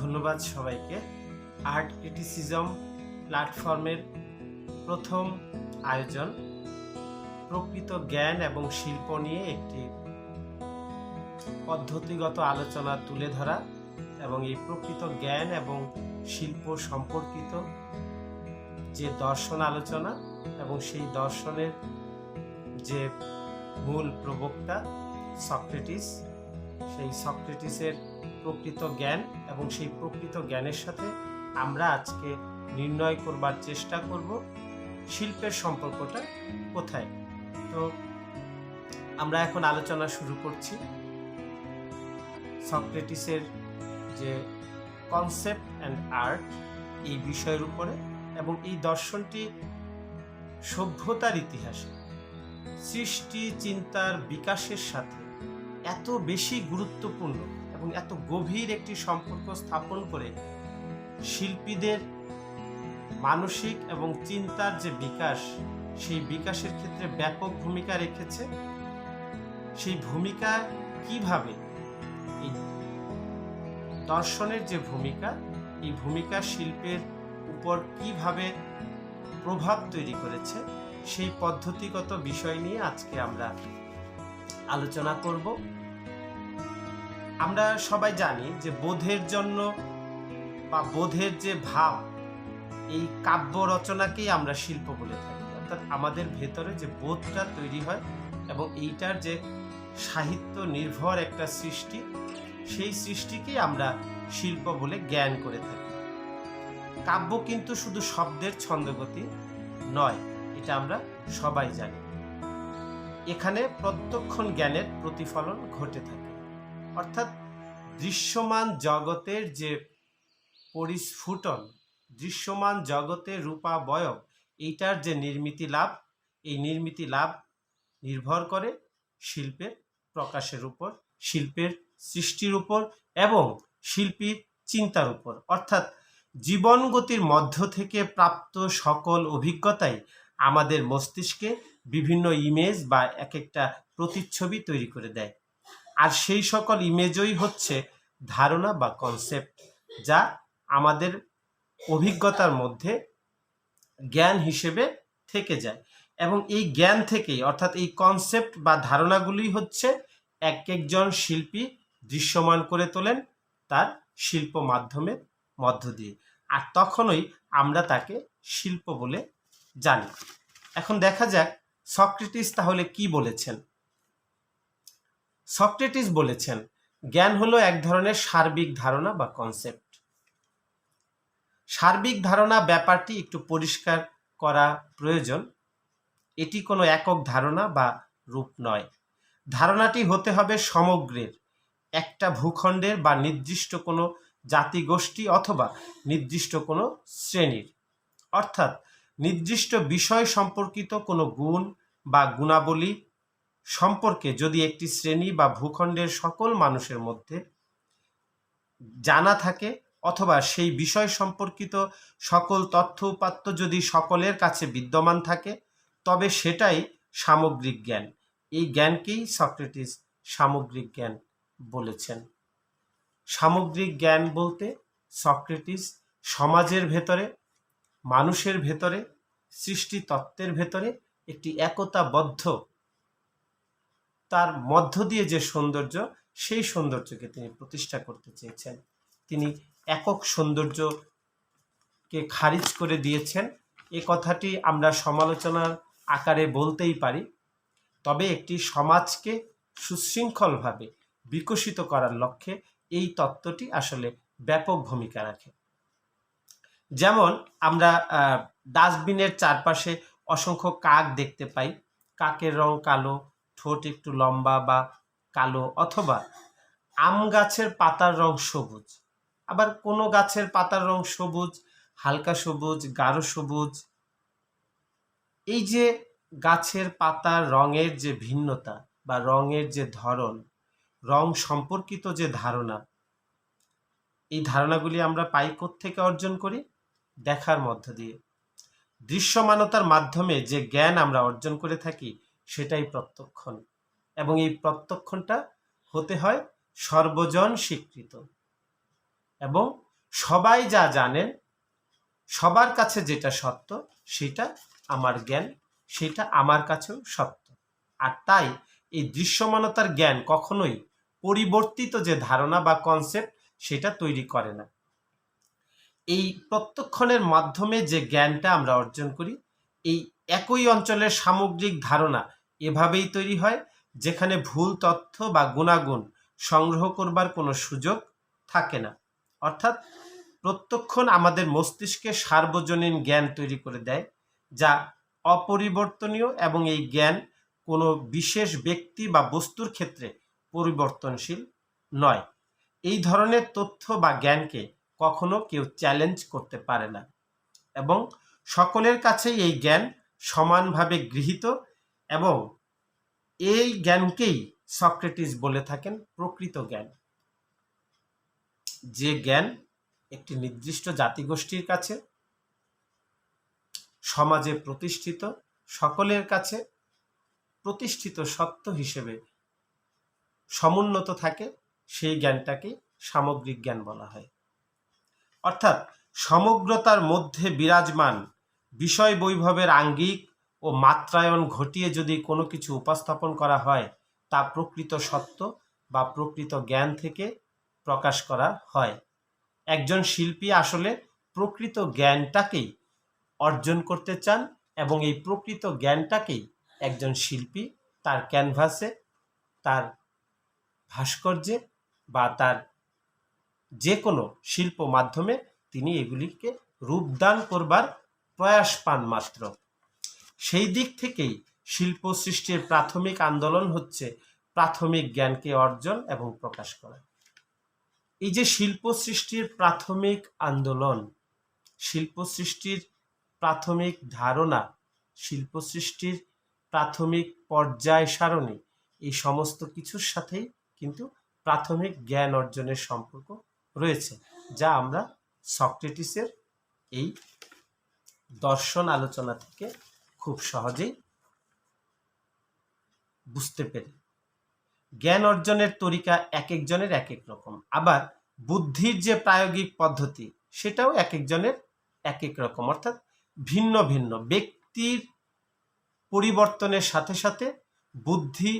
ধন্যবাদ সবাইকে। Art criticism প্ল্যাটফর্মের প্রথম আয়োজন প্রকৃত জ্ঞান এবং শিল্প নিয়ে একটি পদ্ধতিগত আলোচনা তুলে ধরা এবং এই প্রকৃত জ্ঞান এবং শিল্প সম্পর্কিত যে দর্শন আলোচনা এবং সেই দর্শনের যে মূল প্রবক্তা সক্রেটিস, সেই সক্রেটিসের প্রকৃত জ্ঞান এবং সেই প্রকৃত জ্ঞানের সাথে আমরা আজকে নির্ণয় করবার চেষ্টা করব শিল্পের সম্পর্কটা কোথায়। তো আমরা এখন আলোচনা শুরু করছি সক্রেটিসের যে কনসেপ্ট অ্যান্ড আর্ট এই বিষয়ের উপরে, এবং এই দর্শনটি সভ্যতার ইতিহাসে সৃষ্টি চিন্তার বিকাশের সাথে এত বেশি গুরুত্বপূর্ণ এবং এত গভীর একটি সম্পর্ক স্থাপন করে শিল্পীদের মানসিক এবং চিন্তার যে বিকাশ, সেই বিকাশের ক্ষেত্রে ব্যাপক ভূমিকা রেখেছে। সেই ভূমিকা কিভাবে, এই দর্শনের যে ভূমিকা, এই ভূমিকা শিল্পের উপর কিভাবে প্রভাব তৈরি করেছে, সেই পদ্ধতিগত বিষয় নিয়ে আজকে আমরা আলোচনা করব। আমরা সবাই জানি যে বোধের জন্য বা বোধের যে ভাব, এই কাব্য রচনাকেই আমরা শিল্প বলে থাকি। অর্থাৎ আমাদের ভেতরে যে বোধটা তৈরি হয় এবং এইটার যে সাহিত্য নির্ভর একটা সৃষ্টি, সেই সৃষ্টিকেই আমরা শিল্প বলে জ্ঞান করে থাকি। কাব্য কিন্তু শুধু শব্দের ছন্দগতি নয়, এটা আমরা সবাই জানি। এখানে প্রত্যক্ষণ জ্ঞানের প্রতিফলন ঘটে থাকে। অর্থাৎ দৃশ্যমান জগতের যে পরিস্ফুটন, দৃশ্যমান জগতের রূপাবয়ব, এইটার যে নির্মিতি লাভ, এই নির্মিতি লাভ নির্ভর করে শিল্পের প্রকাশের উপর, শিল্পের সৃষ্টির উপর এবং শিল্পীর চিন্তার উপর। অর্থাৎ জীবন গতির মধ্য থেকে প্রাপ্ত সকল অভিজ্ঞতাই আমাদের মস্তিষ্কে বিভিন্ন ইমেজ বা এক একটা প্রতিচ্ছবি তৈরি করে দেয়। আর সেই সকল ইমেজই হচ্ছে ধারণা বা কনসেপ্ট, যা আমাদের অভিজ্ঞতার মধ্যে জ্ঞান হিসেবে থেকে যায়। এবং এই জ্ঞান থেকেই, অর্থাৎ এই কনসেপ্ট বা ধারণাগুলি হচ্ছে এক একজন শিল্পী দৃশ্যমান করে তোলেন তার শিল্প মাধ্যমের মধ্য দিয়ে, আর তখনই আমরা তাকে শিল্প বলে জানি। এখন দেখা যাক সক্রেটিস তাহলে কি বলেছেন। সক্রেটিস বলেছেন, জ্ঞান হলো এক ধরনের সার্বিক ধারণা বা কনসেপ্ট। সার্বিক ধারণা ব্যাপারটি একটু পরিষ্কার করা প্রয়োজন। এটি কোনো একক ধারণা বা রূপ নয়। ধারণাটি হতে হবে সমগ্রের, একটা ভূখণ্ডের বা নির্দিষ্ট কোনো জাতিগোষ্ঠী অথবা নির্দিষ্ট কোনো শ্রেণীর। অর্থাৎ নির্দিষ্ট বিষয় সম্পর্কিত কোনো গুণ বা গুণাবলী সম্পর্কে যদি একটি শ্রেণী বা ভূখণ্ডের সকল মানুষের মধ্যে জানা থাকে, অথবা সেই বিষয় সম্পর্কিত সকল তথ্য উপাত্ত যদি সকলের কাছে বিদ্যমান থাকে, তবে সেটাই সামগ্রিক জ্ঞান। এই জ্ঞানকেই সক্রেটিস সামগ্রিক জ্ঞান বলেছেন। সামগ্রিক জ্ঞান বলতে সক্রেটিস সমাজের ভেতরে, মানুষের ভেতরে, সৃষ্টি তত্ত্বের ভেতরে একটি একতাবদ্ধ, তার মধ্য দিয়ে যে সৌন্দর্য, সেই সৌন্দর্যকে তিনি প্রতিষ্ঠা করতে চেয়েছেন। তিনি একক সৌন্দর্যকে খারিজ করে দিয়েছেন। এ কথাটি আমরা সমালোচনার আকারে বলতেই পারি, তবে একটি সমাজকে সুশৃঙ্খলভাবে বিকশিত করার লক্ষ্যে এই তত্ত্বটি আসলে ব্যাপক ভূমিকা রাখে। যেমন আমরা ডাস্টবিনের চারপাশে অসংখ্য কাক দেখতে পাই। কাকের রং কালো, ঠোঁট একটু লম্বা বা কালো, অথবা আম গাছের পাতার রং সবুজ, আবার কোনো গাছের পাতার রং সবুজ, হালকা সবুজ, গাঢ় সবুজ। এই যে গাছের পাতার রঙের যে ভিন্নতা বা রঙের যে ধরন, রং সম্পর্কিত যে ধারণা, এই ধারণাগুলি আমরা পাই কোত্থেকে অর্জন করি? দেখার মধ্য দিয়ে। দৃশ্যমানতার মাধ্যমে যে জ্ঞান আমরা অর্জন করে থাকি, সেটাই প্রত্যক্ষণ, এবং এই প্রত্যক্ষণটা হতে হয় সর্বজন স্বীকৃত এবং সবাই যা জানেন, সবার কাছে যেটা সত্য সেটা আমার জ্ঞান, সেটা আমার কাছেও সত্য। আর তাই এই দৃশ্যমানতার জ্ঞান কখনোই পরিবর্তিত যে ধারণা বা কনসেপ্ট সেটা তৈরি করে না। এই প্রত্যক্ষণের মাধ্যমে যে জ্ঞানটা আমরা অর্জন করি, এই একই অঞ্চলের সামগ্রিক ধারণা এভাবেই তৈরি হয়, যেখানে ভুল তথ্য বা গুণাগুণ সংগ্রহ করবার কোনো সুযোগ থাকে না। অর্থাৎ প্রত্যক্ষণ আমাদের মস্তিষ্কে সার্বজনীন জ্ঞান তৈরি করে দেয়, যা অপরিবর্তনীয়, এবং এই জ্ঞান কোনো বিশেষ ব্যক্তি বা বস্তুর ক্ষেত্রে পরিবর্তনশীল নয়। এই ধরনের তথ্য বা জ্ঞানকে কখনো কেউ চ্যালেঞ্জ করতে পারে না, এবং সকলের কাছেই এই জ্ঞান সমানভাবে গৃহীত, এবং এই জ্ঞানকেই সক্রেটিস বলে থাকেন প্রকৃত জ্ঞান। যে জ্ঞান একটি নির্দিষ্ট জাতিগোষ্ঠীর কাছে, সমাজে প্রতিষ্ঠিত, সকলের কাছে প্রতিষ্ঠিত সত্য হিসেবে সমুন্নত থাকে, সেই জ্ঞানটাকে সামগ্রিক জ্ঞান বলা হয়। অর্থাৎ সমগ্রতার মধ্যে বিরাজমান বিষয় বৈভবের আঙ্গিক ও মাত্রায়ন ঘটিয়ে যদি কোনো কিছু উপস্থাপন করা হয়, তা প্রকৃত সত্য বা প্রকৃত জ্ঞান থেকে প্রকাশ করা হয়। একজন শিল্পী আসলে প্রকৃত জ্ঞানটাকেই অর্জন করতে চান, এবং এই প্রকৃত জ্ঞানটাকেই একজন শিল্পী তার ক্যানভাসে, তার ভাস্কর্যে বা তার যে কোনো শিল্প মাধ্যমে তিনি এগুলিকে রূপদান করবার প্রয়াস পান মাত্র। সেই দিক থেকেই শিল্প সৃষ্টির প্রাথমিক আন্দোলন হচ্ছে প্রাথমিক জ্ঞানকে অর্জন এবং প্রকাশ করা। এই যে শিল্প সৃষ্টির প্রাথমিক আন্দোলন, শিল্প সৃষ্টির প্রাথমিক ধারণা, শিল্প সৃষ্টির প্রাথমিক পর্যায় সারণী, এই সমস্ত কিছুর সাথেই কিন্তু প্রাথমিক জ্ঞান অর্জনের সম্পর্ক রয়েছে, যা আমরা সক্রেটিসের এই দর্শন আলোচনা থেকে খুব সহজেই বুঝতে পেরে। জ্ঞান অর্জনের তরিকা এক একজনের এক এক রকম, আবার বুদ্ধির যে প্রায়োগিক পদ্ধতি সেটাও এক একজনের এক এক রকম। অর্থাৎ ভিন্ন ভিন্ন ব্যক্তির পরিবর্তনের সাথে সাথে বুদ্ধি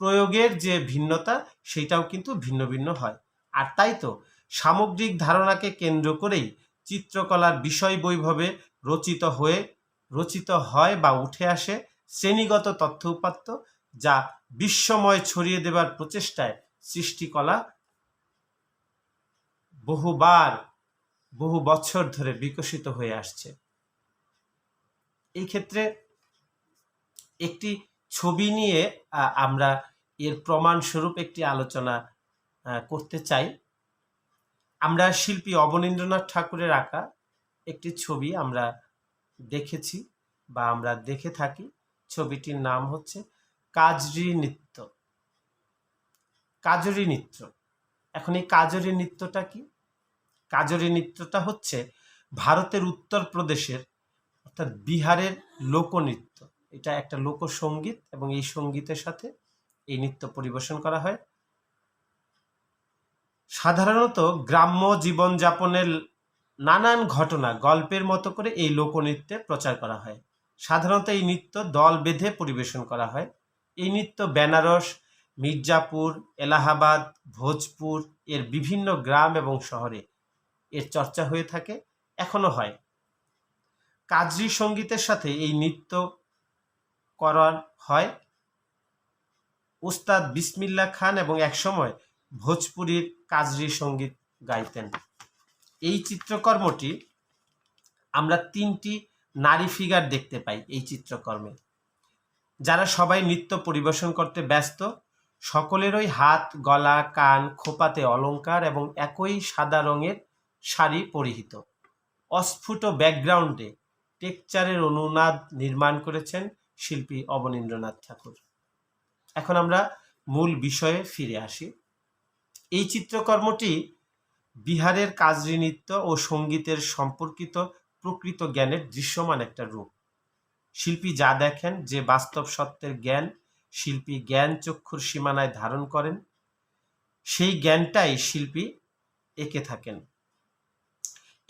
প্রয়োগের যে ভিন্নতা সেটাও কিন্তু ভিন্ন ভিন্ন হয়। আর তাই তো সামগ্রিক ধারণাকে কেন্দ্র করেই চিত্রকলার বিষয় বৈভবে রচিত হয় বা উঠে আসে শ্রেণীগত তথ্য উপাত্ত, যা বিশ্বময় ছড়িয়ে দেবার প্রচেষ্টায় সৃষ্টিকলা বহু বছর ধরে বিকশিত হয়ে আসছে। এই ক্ষেত্রে একটি ছবি নিয়ে আমরা এর প্রমাণস্বরূপ একটি আলোচনা করতে চাই। আমরা শিল্পী অবনীন্দ্রনাথ ঠাকুরের আঁকা একটি ছবি আমরা দেখেছি বা আমরা দেখে থাকি। ছবিটির নাম হচ্ছে কাজরি নৃত্য। কাজরি নৃত্য। এখন এই কাজরি নৃত্যটা কি? কাজরি নৃত্যটা হচ্ছে ভারতের উত্তরপ্রদেশের অর্থাৎ বিহারের লোকনৃত্য। এটা একটা লোকসঙ্গীত, এবং এই সঙ্গীতের সাথে এই নৃত্য পরিবেশন করা হয়। সাধারণত গ্রাম্য জীবনযাপনের নানান ঘটনা গল্পের মতো করে এই লোকনৃত্যে প্রচার করা হয়। সাধারণত এই নৃত্য দল বেঁধে পরিবেশন করা হয়। এই নৃত্য বেনারস, মির্জাপুর, এলাহাবাদ, ভোজপুর এর বিভিন্ন গ্রাম এবং শহরে এর চর্চা হয়ে থাকে, এখনো হয়। কাজরি সঙ্গীতের সাথে এই নৃত্য করা হয়। উস্তাদ বিসমিল্লাহ খান এবং একসময় ভোজপুরীর কাজরি সঙ্গীত গাইতেন। এই চিত্রকর্মটি আমরা 3টি নারী ফিগার দেখতে পাই এই চিত্রকর্মে, যারা সবাই নৃত্য পরিবেশন করতে ব্যস্ত। সকলেরই হাত, গলা, কান, খোপাতে অলংকার এবং একই সাদা রঙের শাড়ি পরিহিত। অস্ফুট ব্যাকগ্রাউন্ডে টেক্সচারের অনুনাদ নির্মাণ করেছেন শিল্পী অবনীন্দ্রনাথ ঠাকুর। এখন আমরা মূল বিষয়ে ফিরে আসি। এই চিত্রকর্মটি বিহারের কাজরি নৃত্য ও সঙ্গীতের সম্পর্কিত প্রকৃত জ্ঞানের দৃশ্যমান একটা রূপ। শিল্পী যা দেখেন, যে বাস্তব সত্যের জ্ঞান শিল্পী জ্ঞান চক্ষুর সীমানায় ধারণ করেন, সেই জ্ঞানটাই শিল্পী এঁকে থাকেন।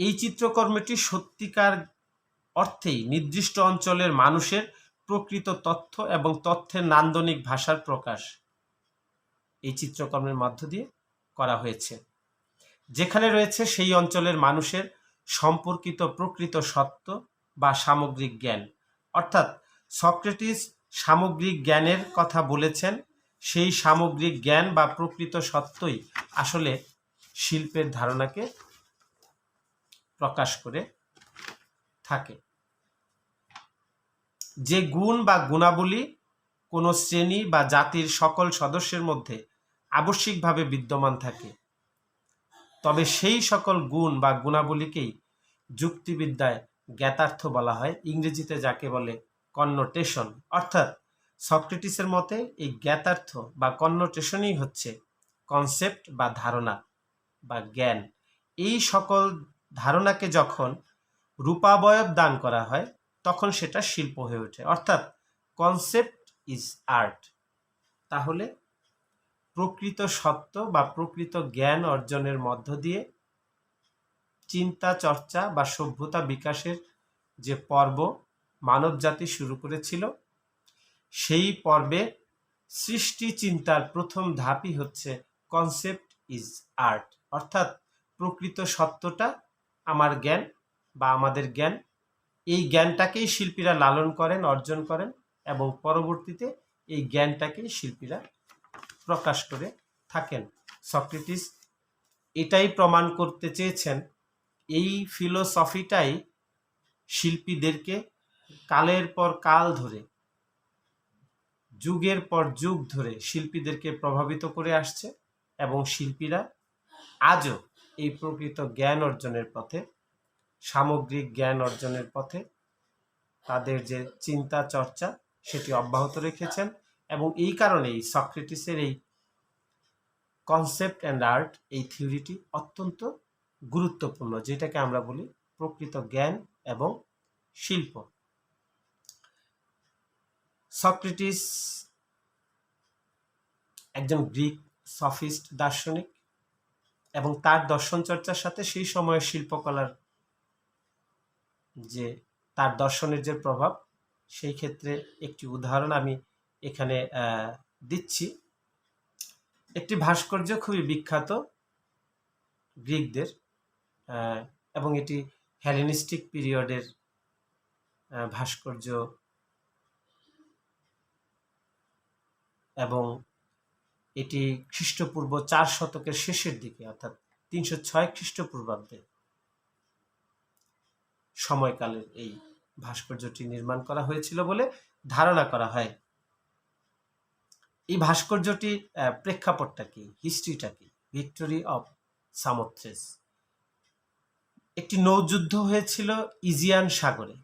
এই চিত্রকর্মটি সত্যিকার অর্থেই নির্দিষ্ট অঞ্চলের মানুষের প্রকৃত তথ্য এবং তথ্যের নান্দনিক ভাষার প্রকাশ এই চিত্রকর্মের মধ্য দিয়ে করা হয়েছে, যেখানে রয়েছে সেই অঞ্চলের মানুষের সম্পর্কিত প্রকৃত সত্য বা সামগ্রিক জ্ঞান। অর্থাৎ সক্রেটিস সামগ্রিক জ্ঞানের কথা বলেছেন, সেই সামগ্রিক জ্ঞান বা প্রকৃত সত্যই আসলে শিল্পের ধারণাকে প্রকাশ করে থাকে। যে গুণ বা গুণাবলী কোনো শ্রেণী বা জাতির সকল সদস্যের মধ্যে আবশ্যিকভাবে বিদ্যমান থাকে, তবে সেই সকল গুণ বা গুণাবলীকেই যুক্তিবিদ্যায় জ্ঞাতার্থ বলা হয়, ইংরেজিতে যাকে বলে কন্নোটেশন। অর্থাৎ সক্রেটিসের মতে এই জ্ঞাতার্থ বা কন্নোটেশনই হচ্ছে কনসেপ্ট বা ধারণা বা জ্ঞান। এই সকল ধারণাকে যখন রূপাবয়ব দান করা হয় তখন সেটা শিল্প হয়ে ওঠে। অর্থাৎ কনসেপ্ট ইজ আর্ট। তাহলে প্রকৃত সত্য বা প্রকৃত জ্ঞান অর্জনের মধ্য দিয়ে চিন্তা চর্চা বা সভ্যতা বিকাশের যে পর্ব মানবজাতি শুরু করেছিল, সেই পর্বে সৃষ্টি চিন্তার প্রথম ধাপই হচ্ছে কনসেপ্ট ইজ আর্ট। অর্থাৎ প্রকৃত সত্যটা আমার জ্ঞান বা আমাদের জ্ঞান, এই জ্ঞানটাকেই শিল্পীরা লালন করেন, অর্জন করেন এবং পরবর্তীতে এই জ্ঞানটাকেই শিল্পীরা প্রকাশ করে থাকেন। সক্রেটিস এটাই প্রমাণ করতে চেয়েছেন, এই ফিলোসফিটাই শিল্পীদেরকে কালের পর কাল ধরে, যুগের পর যুগ ধরে শিল্পীদেরকে প্রভাবিত করে আসছে এবং শিল্পীরা আজও এই প্রকৃত জ্ঞান অর্জনের পথে, সামগ্রিক জ্ঞান অর্জনের পথে তাদের যে চিন্তা চর্চা সেটি অব্যাহত রেখেছেন। এবং এই কারণেই সক্রেটিসের এই কনসেপ্ট অ্যান্ড আর্ট এই থিওরিটি অত্যন্ত গুরুত্বপূর্ণ, যেটাকে আমরা বলি প্রকৃত জ্ঞান এবং শিল্প। সক্রেটিস একজন গ্রিক সফিস্ট দার্শনিক এবং তার দর্শন চর্চার সাথে সেই সময়ের শিল্পকলার যে তার দর্শনের যে প্রভাব, সেই ক্ষেত্রে একটি উদাহরণ আমি এখানে দিচ্ছি। একটি ভাস্কর্য খুবই বিখ্যাত গ্রিকদের, এবং এটি হেলেনিস্টিক পিরিয়ডের ভাস্কর্য এবং এটি খ্রিস্টপূর্ব 4 শতকের শেষের দিকে অর্থাৎ 306 খ্রিস্টপূর্বাব্দে সময়কালের এই ভাস্কর্যটি নির্মাণ করা হয়েছিল বলে ধারণা করা হয়। এই ভাস্কর্যটির প্রেক্ষাপটটা কি, হিস্ট্রিটা কি? Victory of Samothrace. একটি নৌযুদ্ধ হয়েছিল ইজিয়ান সাগরে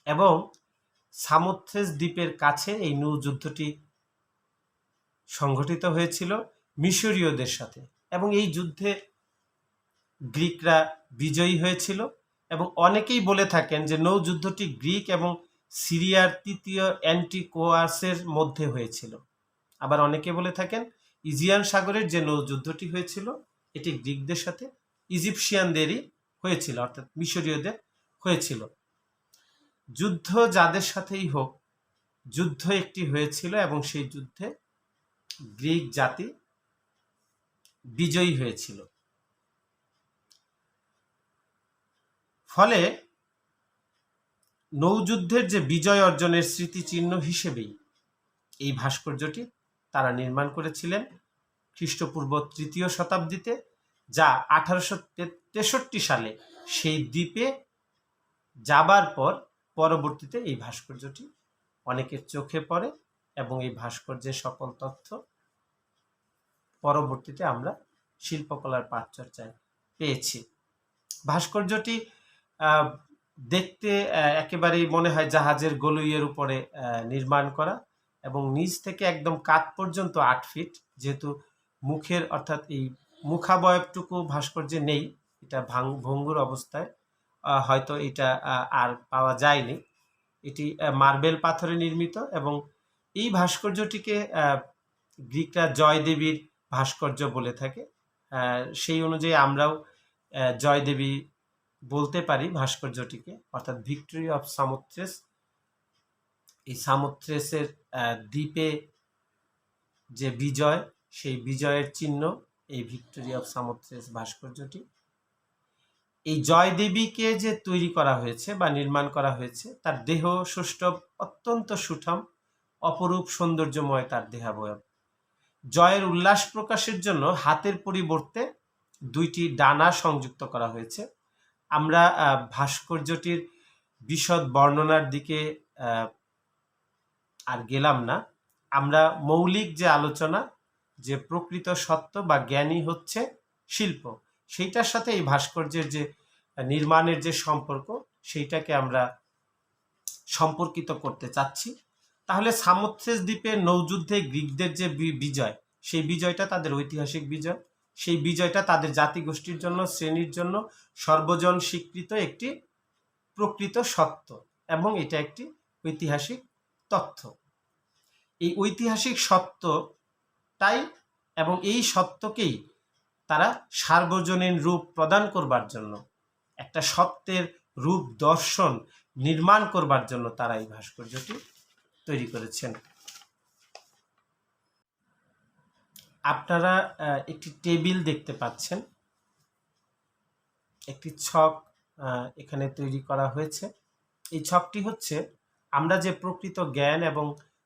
এবং সামোথ্রেস দ্বীপের কাছে এই নৌযুদ্ধটি সংঘটিত হয়েছিল মিশরীয়দের সাথে এবং এই যুদ্ধে গ্রিকরা বিজয়ী হয়েছিল। এবং অনেকেই বলে থাকেন যে নৌযুদ্ধটি গ্রিক এবং সিরিয়ার তৃতীয় অ্যান্টিকোয়াসের মধ্যে হয়েছিল। আবার অনেকে বলে থাকেন ইজিয়ান সাগরের যে নৌযুদ্ধটি হয়েছিল এটি গ্রিকদের সাথে ইজিপশিয়ানদেরই হয়েছিল, অর্থাৎ মিশরীয়দের হয়েছিল। যুদ্ধ যাদের সাথেই হোক, যুদ্ধ একটি হয়েছিল এবং সেই যুদ্ধে গ্রিক জাতি বিজয়ী হয়েছিল। ফলে নৌযুদ্ধের যে বিজয় অর্জনের স্মৃতিচিহ্ন হিসেবেই এই ভাস্কর্যটি তারা নির্মাণ করেছিলেন খ্রিস্টপূর্ব 3য় শতাব্দীতে, যা 1863 সালে সেই দ্বীপে যাবার পর পরবর্তীতে এই ভাস্কর্যটি অনেকের চোখে পড়ে এবং এই ভাস্কর্যের সকল তথ্য পরবর্তীতে আমরা শিল্পকলার পাঠচর্চায় পেয়েছি। ভাস্কর্যটি দেখতে একেবারেই মনে হয় জাহাজের গলুইয়ের উপরে নির্মাণ করা এবং নিচ থেকে একদম কাত পর্যন্ত 8 ফিট, যেহেতু মুখের অর্থাৎ এই মুখাবয়বটুকু ভাস্কর্যে নেই, এটা ভঙ্গুর অবস্থায়, হয়তো এটা আর পাওয়া যায়নি। এটি মার্বেল পাথরে নির্মিত এবং এই ভাস্কর্যটিকে গ্রিকরা জয়দেবীর ভাস্কর্য বলে থাকে। সেই অনুযায়ী আমরাও জয়দেবী বলতে পারি ভাস্কর্যটিকে, অর্থাৎ ভিক্টরি অফ সামোথ্রেস। এই সামোথ্রেসের দ্বীপে যে বিজয়, সেই বিজয়ের চিহ্ন এই ভিক্টরি অফ সামোথ্রেস ভাস্কর্যটি। এই জয়দেবীকে যে তৈরি করা হয়েছে বা নির্মাণ করা হয়েছে, তার দেহ সৌষ্ঠব অত্যন্ত সুঠাম, অপরূপ সৌন্দর্যময় তার দেহাবয়ব। জয়ের উল্লাস প্রকাশের জন্য হাতের পরিবর্তে 2টি ডানা সংযুক্ত করা হয়েছে। আমরা ভাস্কর্যটির বিশদ বর্ণনার দিকে আর গেলাম না। আমরা মৌলিক যে আলোচনা, যে প্রকৃত সত্য বা জ্ঞানই হচ্ছে শিল্প, সেইটার সাথে এই ভাস্কর্যের যে নির্মাণের যে সম্পর্ক, সেইটাকে আমরা সম্পর্কিত করতে চাচ্ছি। তাহলে সামোথ্রেস দ্বীপের নৌযুদ্ধে গ্রিকদের যে বিজয়, সেই বিজয়টা তাদের ঐতিহাসিক বিজয়। সেই বিজয়টা তাদের জাতিগোষ্ঠীর জন্য, শ্রেণীর জন্য সর্বজন স্বীকৃত একটি প্রকৃত সত্য, এবং এটা একটি ঐতিহাসিক তথ্য। এই ঐতিহাসিক সত্যটাই, এবং এই সত্যকেই তারা সার্বজনীন রূপ প্রদান করবার জন্য, একটা সত্যের রূপ দর্শন নির্মাণ করবার জন্য তারা এই ভাস্কর্যটি তৈরি করেছেন। আপনারা একটি টেবিল দেখতে পাচ্ছেন, একটি ছক এখানে তৈরি করা হয়েছে। এই ছকটি হচ্ছে আমরা যে প্রকৃত জ্ঞান এবং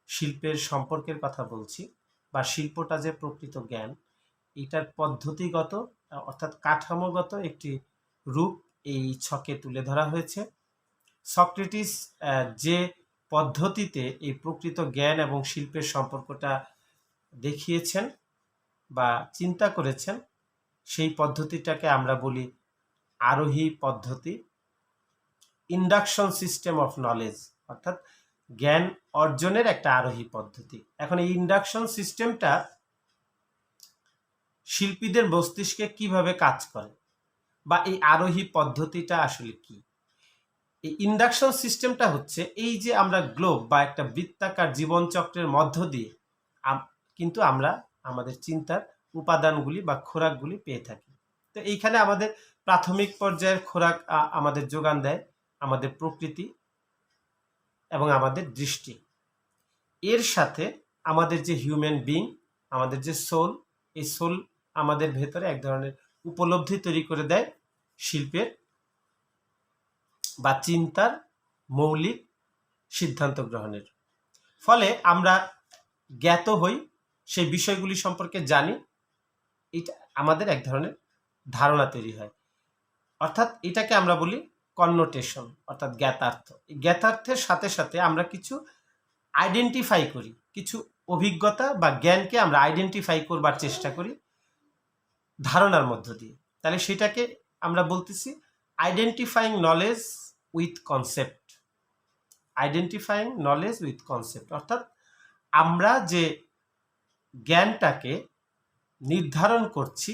শিল্পের সম্পর্কের কথা বলছি, বা শিল্পটা যে প্রকৃত জ্ঞান, এটার পদ্ধতিগত অর্থাৎ কাঠামোগত একটি রূপ এই ছকে তুলে ধরা হয়েছে। সক্রেটিস যে পদ্ধতিতে এই প্রকৃত জ্ঞান এবং শিল্পের সম্পর্কটা দেখিয়েছেন বা চিন্তা করেছেন, সেই পদ্ধতিটাকে আমরা বলি আরোহী পদ্ধতি, ইন্ডাকশন সিস্টেম অফ নলেজ, অর্থাৎ জ্ঞান অর্জনের একটা আরোহী পদ্ধতি। এখন এই ইন্ডাকশন সিস্টেমটা শিল্পীদের মস্তিষ্কে কিভাবে কাজ করে, বা এই আরোহী পদ্ধতিটা আসলে কি? এই ইন্ডাকশন সিস্টেমটা হচ্ছে এই যে আমরা গ্লোব বা একটা বৃত্তাকার জীবনচক্রের মধ্য দিয়ে কিন্তু আমরা আমাদের চিন্তার উপাদানগুলি বা খোরাকগুলি পেয়ে থাকি। তো এইখানে আমাদের প্রাথমিক পর্যায়ের খোরাক আমাদের যোগান দেয় আমাদের প্রকৃতি এবং আমাদের দৃষ্টি। এর সাথে আমাদের যে হিউম্যান বিং, আমাদের যে সোল, এই সোল আমাদের ভেতরে এক ধরনের উপলব্ধি তৈরি করে দেয় শিল্পের বা চিন্তার মৌলিক সিদ্ধান্ত গ্রহণের। ফলে আমরা জ্ঞাত হই, সেই বিষয়গুলি সম্পর্কে জানি, এটা আমাদের এক ধরনের ধারণা তৈরি হয়। অর্থাৎ এটাকে আমরা বলি কননোটেশন, অর্থাৎ জ্ঞাতার্থ। এই জ্ঞাতার্থের সাথে সাথে আমরা কিছু আইডেন্টিফাই করি, কিছু অভিজ্ঞতা বা জ্ঞানকে আমরা আইডেন্টিফাই করবার চেষ্টা করি ধারণার মধ্য দিয়ে। তাহলে সেটাকে আমরা বলতেছি identifying knowledge with concept. Identifying knowledge with concept, অর্থাৎ আমরা যে জ্ঞানটাকে নির্ধারণ করছি,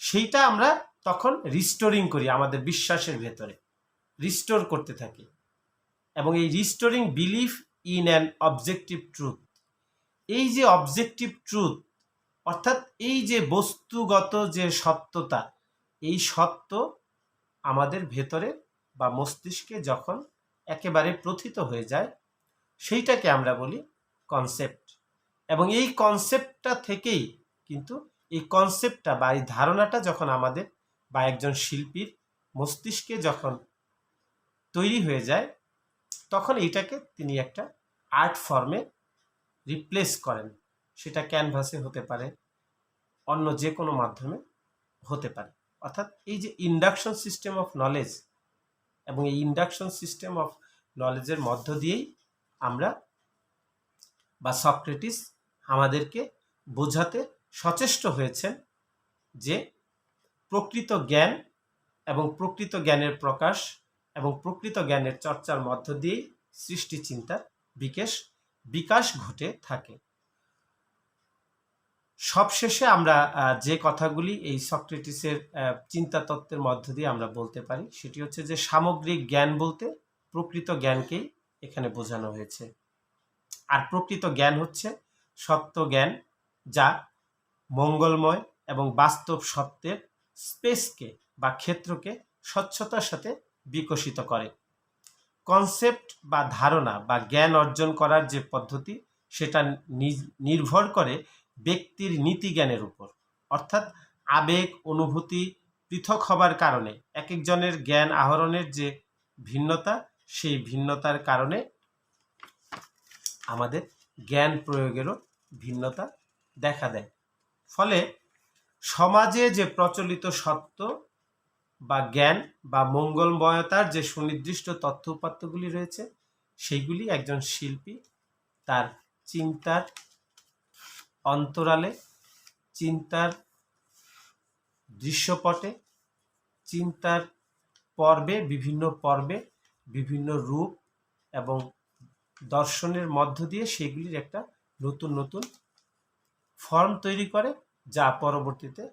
সেইটা আমরা তখন রিস্টোরিং করি আমাদের বিশ্বাসের ভেতরে, রিস্টোর করতে থাকি। এবং এই restoring belief in an objective truth, এই যে অবজেক্টিভ ট্রুথ, অর্থাৎ এই যে বস্তুগত যে সত্যতা, এই সত্য আমাদের ভেতরে বা মস্তিষ্কে যখন একেবারে প্রথিত হয়ে যায়, সেইটাকে আমরা বলি কনসেপ্ট। এবং এই কনসেপ্টটা থেকেই কিন্তু এই কনসেপ্টটা বা এই ধারণাটা যখন আমাদের বা একজন শিল্পীর মস্তিষ্কে যখন তৈরি হয়ে যায়, তখন এইটাকে তিনি একটা আর্ট ফর্মে রিপ্লেস করেন। সেটা ক্যানভাসে হতে পারে, অন্য যে কোনো মাধ্যমে হতে পারে। অর্থাৎ এই যে ইন্ডাকশন সিস্টেম অফ নলেজ, এবং এই ইন্ডাকশন সিস্টেম অফ নলেজের মধ্য দিয়েই আমরা বা সক্রেটিস আমাদেরকে বোঝাতে সচেষ্ট হয়েছেন যে প্রকৃত জ্ঞান এবং প্রকৃত জ্ঞানের প্রকাশ এবং প্রকৃত জ্ঞানের চর্চার মধ্য দিয়েই সৃষ্টি চিন্তার বিকাশ ঘটে থাকে। সবশেষে আমরা যে কথাগুলি এই সক্রেটিসের চিন্তা তত্ত্বের মধ্য দিয়ে আমরা বলতে পারি, সেটি হচ্ছে যে সামগ্রিক জ্ঞান বলতে প্রকৃত জ্ঞানকেই এখানে বোঝানো হয়েছে। আর প্রকৃত জ্ঞান হচ্ছে সত্য জ্ঞান, যা মঙ্গলময় এবং বাস্তব সত্যের স্পেসকে বা ক্ষেত্রকে স্বচ্ছতার সাথে বিকশিত করে। কনসেপ্ট বা ধারণা বা জ্ঞান অর্জন করার যে পদ্ধতি সেটা নির্ভর করে ব্যক্তির নীতি জ্ঞানের উপর। অর্থাৎ আবেগ অনুভূতি পৃথক হবার কারণে এক একজনের জ্ঞান আহরণের যে ভিন্নতা, সেই ভিন্নতার কারণে আমাদের জ্ঞান প্রয়োগেরও ভিন্নতা দেখা দেয়। ফলে সমাজে যে প্রচলিত সত্য বা জ্ঞান বা মঙ্গলময়তার যে সুনির্দিষ্ট তথ্য উপাত্তগুলি রয়েছে, সেইগুলি একজন শিল্পী তার চিন্তার অন্তরালে, চিন্তার দৃশ্যপটে, চিন্তার বিভিন্ন পর্বে বিভিন্ন রূপ এবং দর্শনের মধ্য দিয়ে সেগুলির একটা নতুন নতুন ফর্ম তৈরি করে, যা পরবর্তীতে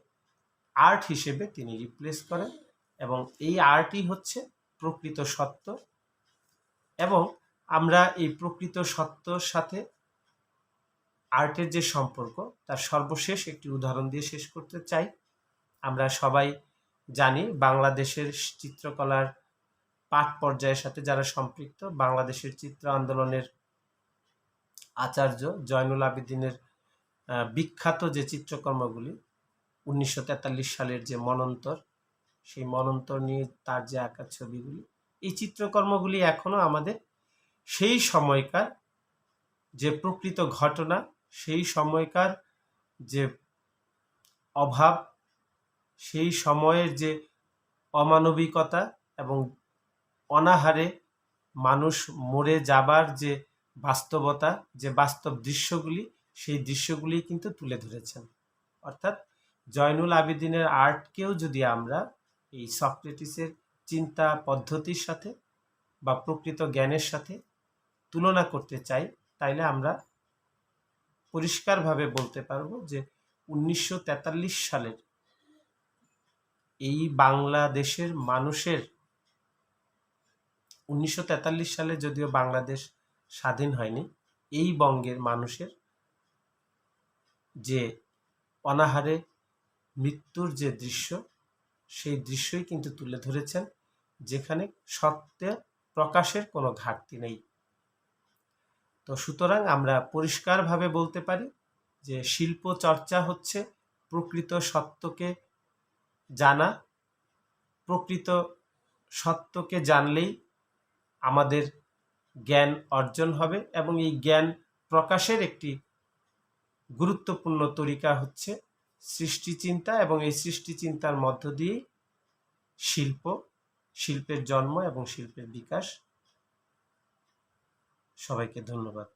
আর্ট হিসেবে তিনি রিপ্লেস করেন। এবং এই আর্টই হচ্ছে প্রকৃত সত্য। এবং আমরা এই প্রকৃত সত্যর সাথে আর্টের যে সম্পর্ক, তার সর্বশেষ একটি উদাহরণ দিয়ে শেষ করতে চাই। আমরা সবাই জানি বাংলাদেশের চিত্রকলার পাঠ পর্যায়ের সাথে যারা সম্পৃক্ত, বাংলাদেশের চিত্র আন্দোলনের আচার্য জয়নুল আবেদিনের বিখ্যাত যে চিত্রকর্মগুলি 1943 সালের যে মনন্তর, সেই মনন্তর নিয়ে তার যে আঁকা ছবিগুলি, এই চিত্রকর্মগুলি এখনো আমাদের সেই সময়কার যে প্রকৃত ঘটনা, সেই সময়কার যে অভাব, সেই সময়ের যে অমানবিকতা এবং অনাহারে মানুষ মরে যাবার যে বাস্তবতা, যে বাস্তব দৃশ্যগুলি, সেই দৃশ্যগুলি কিন্তু তুলে ধরেছেন। অর্থাৎ জয়নুল আবেদিনের আর্টকেও যদি আমরা এই সক্রেটিসের চিন্তা পদ্ধতির সাথে বা প্রকৃত জ্ঞানের সাথে তুলনা করতে চাই, তাইলে আমরা পরিষ্কারভাবে বলতে পারবো যে 1943 সালের এই বাংলাদেশের মানুষের, 1943 সালে যদিও বাংলাদেশ স্বাধীন হয়নি, এই বঙ্গের মানুষের যে অনাহারে মৃত্যুর যে দৃশ্য, সেই দৃশ্যই কিন্তু তুলে ধরেছেন, যেখানে সত্যের প্রকাশের কোনো ঘাটতি নেই। তো সুতরাং আমরা পরিষ্কারভাবে বলতে পারি যে শিল্প চর্চা হচ্ছে প্রকৃত সত্যকে জানা। প্রকৃত সত্যকে জানলেই আমাদের জ্ঞান অর্জন হবে, এবং এই জ্ঞান প্রকাশের একটি গুরুত্বপূর্ণ তরিকা হচ্ছে সৃষ্টিচিন্তা, এবং এই সৃষ্টিচিন্তার মধ্য দিয়েই শিল্পের জন্ম এবং শিল্পের বিকাশ। সবাইকে ধন্যবাদ।